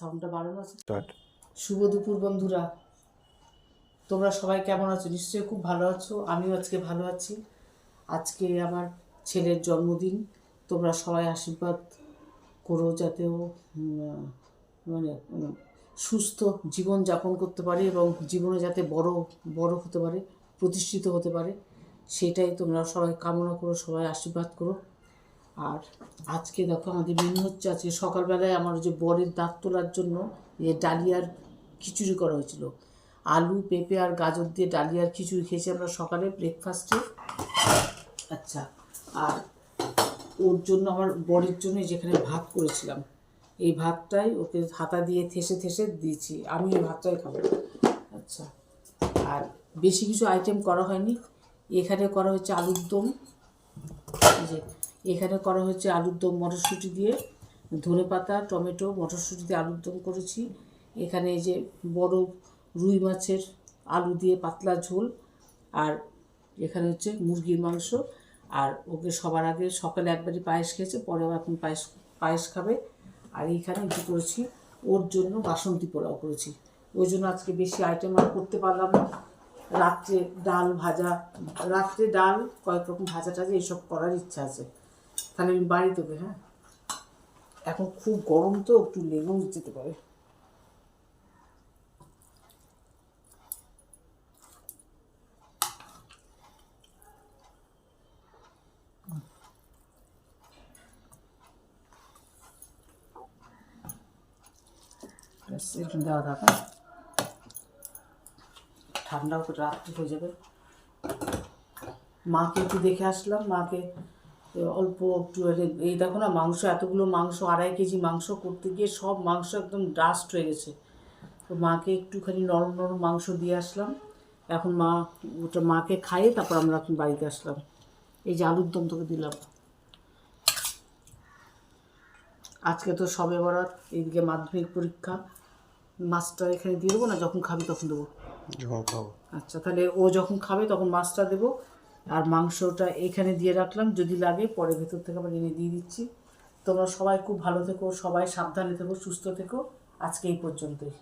সাউন্ডটা বাড়ানো আছে। স্টার্ট। শুভ দুপুর বন্ধুরা, তোমরা সবাই কেমন আছো? নিশ্চয়ই খুব ভালো আছো। আমিও আজকে ভালো আছি। আজকে আমার ছেলের জন্মদিন। তোমরা সবাই আশীর্বাদ করো যাতে ও মানে সুস্থ জীবন যাপন করতে পারে এবং জীবনে যাতে বড় বড় হতে পারে, প্রতিষ্ঠিত হতে পারে, সেটাই তোমরা সবাই কামনা করো, সবাই আশীর্বাদ করো। আর আজকে দেখো আমাদের মেনু হচ্ছে, আজকে সকালবেলায় আমার যে বরের দাঁত তোলার জন্য যে ডালিয়ার খিচুড়ি করা হয়েছিল। আলু পেঁপে আর গাজর দিয়ে ডালিয়ার খিচুড়ি খেয়েছি আমরা সকালে ব্রেকফাস্টে। আচ্ছা, আর ওর জন্য আমার বরের জন্য যেখানে ভাত করেছিলাম, এই ভাতটাই ওকে হাতা দিয়ে থেসে থেসে দিয়েছি, আমি এই ভাতটাই খাবো। আচ্ছা, আর বেশি কিছু আইটেম করা হয়নি। এখানে করা হচ্ছে আলুর দম, যে এখানে করা হচ্ছে আলুর দম মটরশুঁটি দিয়ে, ধনেপাতা টমেটো মটরশুঁটি দিয়ে আলুর দম করেছি। এখানে এই যে বড় রুই মাছের আলু দিয়ে পাতলা ঝোল, আর এখানে হচ্ছে মুরগির মাংস। আর ওকে সবার আগে সকালে একবারই পায়েস খেয়েছে, পরে আবার এখন পায়েস খাবে। আর এইখানে কী করেছি, ওর জন্য বাসন্তী পোলাও করেছি। ওই জন্য আজকে বেশি আইটেম আর করতে পারলাম না। রাত্রে ডাল ভাজা, রাত্রে ডাল কয়েক রকম ভাজা টাজা এইসব করার ইচ্ছা আছে। তাহলে আমি বাড়ি দেবে। হ্যাঁ, এখন খুব গরম তো, একটু লেগেও যেতে পারে। একটু দেওয়া থাকা, ঠান্ডাও তো রাত্রি হয়ে যাবে। মাকে একটু দেখে আসলাম, মাকে অল্প একটু, এই দেখো না মাংস, এতগুলো মাংস, 2.5 কেজি মাংস করতে গিয়ে সব মাংস একদম ডাস্ট হয়ে গেছে। তো মাকে একটুখানি নরম নরম মাংস দিয়ে আসলাম। এখন মা ওটা মাকে খাইয়ে তারপর আমরা এখন বাড়িতে আসলাম। এই যে আলুর দম তোকে দিলাম। আজকে তো সবে বরাত, এইদিকে মাধ্যমিক পরীক্ষা। মাছটা এখানে দিয়ে দেবো না, যখন খাবি তখন দেবো? যখন খাবো। আচ্ছা, তাহলে ও যখন খাবে তখন মাছটা দেবো, আর মাংসটা এখানে দিয়ে রাখলাম, যদি লাগে পরে ভেতর থেকে আবার এনে দিয়ে দিচ্ছি। তোমরা সবাই খুব ভালো থেকো, সবাই সাবধানে থেকো, সুস্থ থেকো। আজকে এই পর্যন্তই।